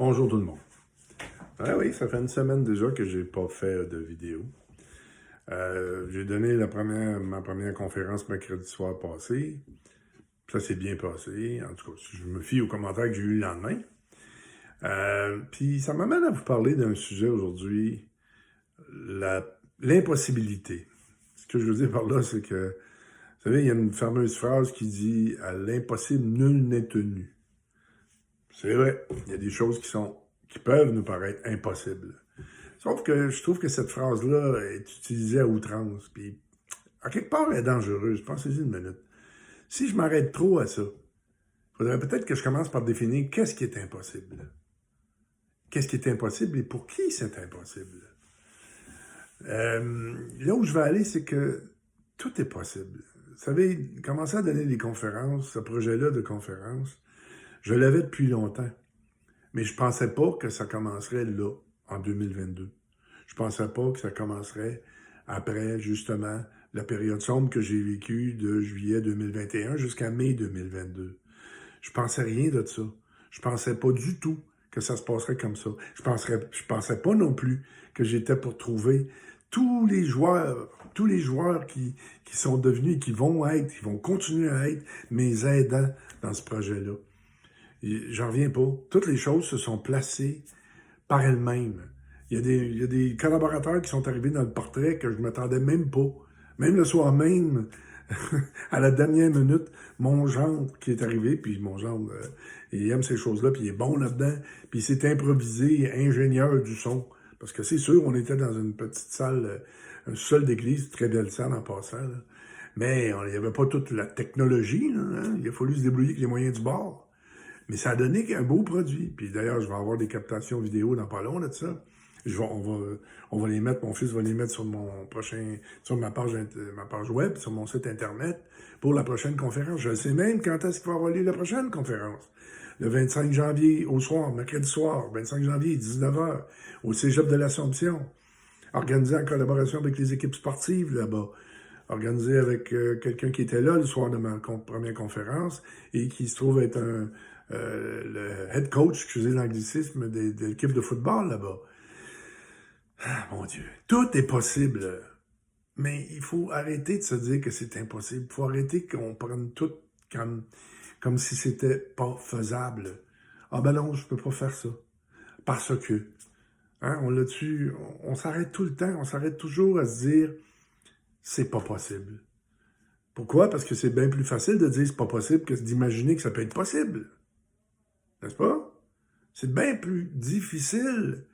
Bonjour tout le monde. Ah oui, ça fait une semaine déjà que j'ai pas fait de vidéo. J'ai donné ma première conférence mercredi soir passé. Ça s'est bien passé. En tout cas, si je me fie aux commentaires que j'ai eu le lendemain. Puis ça m'amène à vous parler d'un sujet aujourd'hui, l'impossibilité. Ce que je veux dire par là, c'est que, vous savez, il y a une fameuse phrase qui dit « À l'impossible, nul n'est tenu ». C'est vrai, il y a des choses qui peuvent nous paraître impossibles. Sauf que je trouve que cette phrase-là est utilisée à outrance. Puis, à quelque part, elle est dangereuse. Pensez-y une minute. Si je m'arrête trop à ça, il faudrait peut-être que je commence par définir qu'est-ce qui est impossible. Qu'est-ce qui est impossible et pour qui c'est impossible. Là où je vais aller, c'est que tout est possible. Vous savez, commencer à donner des conférences, ce projet-là de conférence, je l'avais depuis longtemps. Mais je pensais pas que ça commencerait là, en 2022. Je pensais pas que ça commencerait après, justement, la période sombre que j'ai vécue de juillet 2021 jusqu'à mai 2022. Je pensais rien de ça. Je pensais pas du tout que ça se passerait comme ça. Je pensais pas non plus que j'étais pour trouver tous les joueurs qui sont devenus et qui vont continuer à être mes aidants dans ce projet-là. J'en reviens pas. Toutes les choses se sont placées par elles-mêmes. Il y a des collaborateurs qui sont arrivés dans le portrait que je ne m'attendais même pas. Même le soir même, à la dernière minute, mon gendre qui est arrivé, puis mon gendre, il aime ces choses-là, puis il est bon là-dedans, puis il s'est improvisé ingénieur du son. Parce que c'est sûr, on était dans une petite salle, un sol d'église, très belle salle en passant, là. Mais il n'y avait pas toute la technologie, là, hein? Il a fallu se débrouiller avec les moyens du bord. Mais ça a donné un beau produit. Puis d'ailleurs, je vais avoir des captations vidéo dans pas long de ça. On va les mettre, mon fils va les mettre sur sur ma page web, sur mon site internet, pour la prochaine conférence. Je sais même quand est-ce qu'il va avoir lieu la prochaine conférence. Le 25 janvier au soir, mercredi soir, 25 janvier, 19h, au Cégep de l'Assomption, organisé en collaboration avec les équipes sportives là-bas, organisé avec quelqu'un qui était là le soir de ma première conférence et qui se trouve être le head coach, excusez l'anglicisme, de l'équipe de football là-bas. Ah, mon Dieu, tout est possible. Mais il faut arrêter de se dire que c'est impossible. Il faut arrêter qu'on prenne tout comme si c'était pas faisable. Ah ben non, je peux pas faire ça. Parce que, hein, on s'arrête tout le temps, on s'arrête toujours à se dire, c'est pas possible. Pourquoi? Parce que c'est bien plus facile de dire c'est pas possible que d'imaginer que ça peut être possible. N'est-ce pas? C'est bien plus difficile,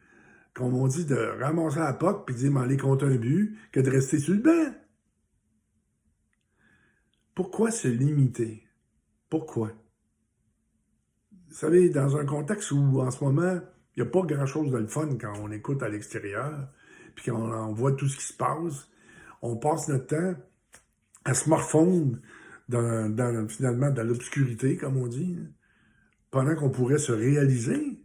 comme on dit, de ramasser la POC puis de dire m'aller contre un but que de rester sur le banc. Pourquoi se limiter? Pourquoi? Vous savez, dans un contexte où, en ce moment, il n'y a pas grand-chose de le fun quand on écoute à l'extérieur, puis qu'on voit tout ce qui se passe, on passe notre temps à se morfondre finalement dans l'obscurité, comme on dit, pendant qu'on pourrait se réaliser.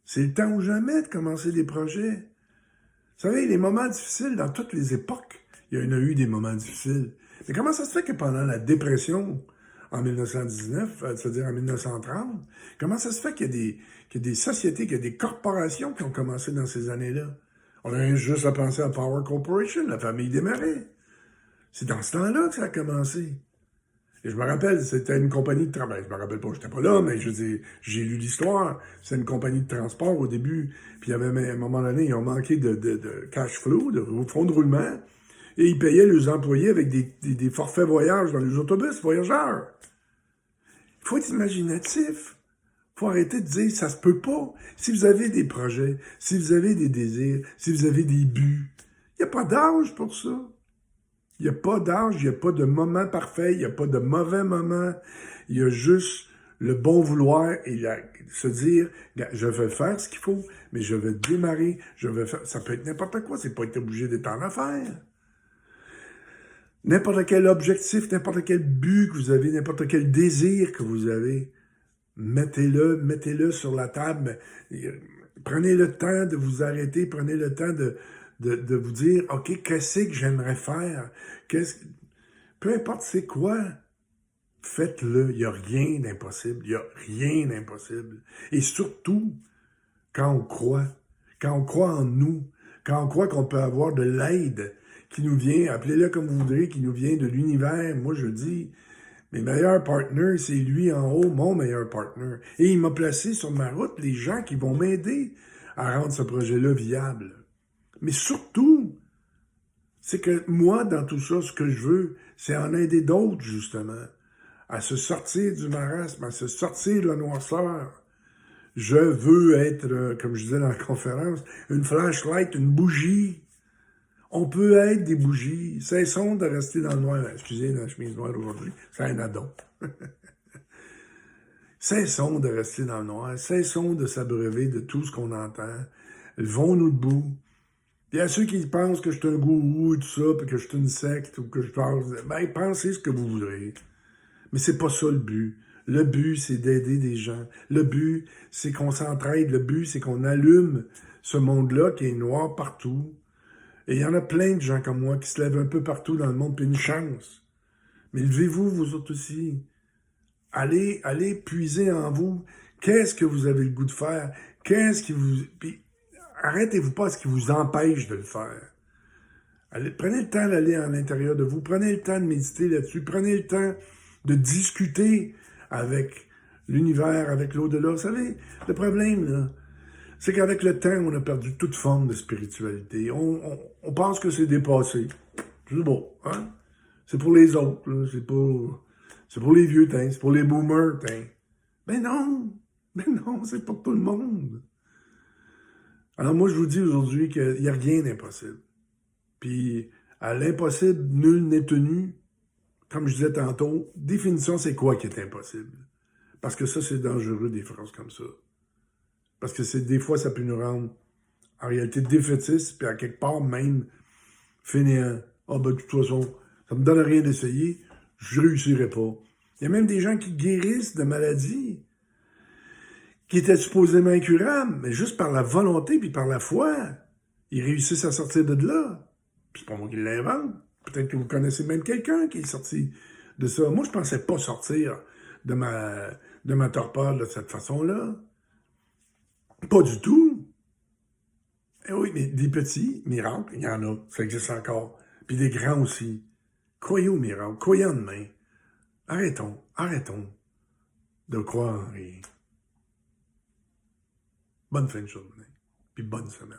C'est le temps ou jamais de commencer des projets. Vous savez, les moments difficiles, dans toutes les époques, il y en a eu des moments difficiles. Mais comment ça se fait que pendant la dépression, en 1919, c'est-à-dire en 1930, comment ça se fait qu'il y a des sociétés, qu'il y a des corporations qui ont commencé dans ces années-là? On a juste à penser à Power Corporation, la famille des Marais. C'est dans ce temps-là que ça a commencé. Et je me rappelle, c'était une compagnie de travail. Je me rappelle pas, j'étais pas là, mais je dis, j'ai lu l'histoire. C'était une compagnie de transport au début. Puis il y avait, à un moment donné, ils ont manqué de cash flow, de fonds de roulement. Et ils payaient leurs employés avec des forfaits voyage dans les autobus voyageurs. Il faut être imaginatif. Il faut arrêter de dire, ça se peut pas. Si vous avez des projets, si vous avez des désirs, si vous avez des buts, il n'y a pas d'âge pour ça. Il n'y a pas d'âge, il n'y a pas de moment parfait, il n'y a pas de mauvais moment. Il y a juste le bon vouloir et se dire, je vais faire ce qu'il faut, mais je vais démarrer, je vais faire. Ça peut être n'importe quoi, c'est pas être obligé d'être en affaires. N'importe quel objectif, n'importe quel but que vous avez, n'importe quel désir que vous avez, mettez-le sur la table. Prenez le temps de vous arrêter, prenez le temps de vous dire, OK, qu'est-ce que j'aimerais faire? Peu importe c'est quoi, faites-le. Il n'y a rien d'impossible. Il n'y a rien d'impossible. Et surtout, quand on croit en nous, quand on croit qu'on peut avoir de l'aide qui nous vient, appelez-le comme vous voudrez, qui nous vient de l'univers. Moi, je dis, mes meilleurs partners, c'est lui en haut, mon meilleur partner. Et il m'a placé sur ma route les gens qui vont m'aider à rendre ce projet-là viable. Mais surtout, c'est que moi, dans tout ça, ce que je veux, c'est en aider d'autres, justement, à se sortir du marasme, à se sortir de la noirceur. Je veux être, comme je disais dans la conférence, une flashlight, une bougie. On peut être des bougies. Cessons de rester dans le noir. Excusez la chemise noire aujourd'hui, c'est un addon. Cessons de rester dans le noir. Cessons de s'abreuver de tout ce qu'on entend. Levons-nous debout. Il y a ceux qui pensent que je suis un gourou et tout ça, puis que je suis une secte, ou que je pense... Ben, pensez ce que vous voudrez. Mais c'est pas ça le but. Le but, c'est d'aider des gens. Le but, c'est qu'on s'entraide. Le but, c'est qu'on allume ce monde-là qui est noir partout. Et il y en a plein de gens comme moi qui se lèvent un peu partout dans le monde, puis une chance. Mais levez-vous, vous autres aussi. Allez puiser en vous. Qu'est-ce que vous avez le goût de faire? Qu'est-ce qui vous... Puis, arrêtez-vous pas à ce qui vous empêche de le faire. Prenez le temps d'aller à l'intérieur de vous. Prenez le temps de méditer là-dessus. Prenez le temps de discuter avec l'univers, avec l'au-delà. Vous savez, le problème, là, c'est qu'avec le temps, on a perdu toute forme de spiritualité. On pense que c'est dépassé. C'est beau, hein? C'est pour les autres, là. C'est pour les vieux, c'est pour les boomers, Mais non! C'est pour tout le monde. Alors moi, je vous dis aujourd'hui qu'il n'y a rien d'impossible. Puis, à l'impossible, nul n'est tenu. Comme je disais tantôt, définition, c'est quoi qui est impossible? Parce que ça, c'est dangereux, des phrases comme ça. Parce que des fois, ça peut nous rendre, en réalité, défaitistes, puis à quelque part même, fainéants. Ah, ben, de toute façon, ça me donne rien d'essayer, je réussirai pas. Il y a même des gens qui guérissent de maladies qui étaient supposément incurables, mais juste par la volonté puis par la foi, ils réussissent à sortir de là. Puis c'est pas moi qui l'invente. Peut-être que vous connaissez même quelqu'un qui est sorti de ça. Moi, je pensais pas sortir de ma torpeur de cette façon-là. Pas du tout. Eh oui, mais des petits miracles, il y en a, ça existe encore. Puis des grands aussi. Croyez aux miracles, croyez en demain. Arrêtons de croire en rien. Bonne fin de journée, puis bonne semaine.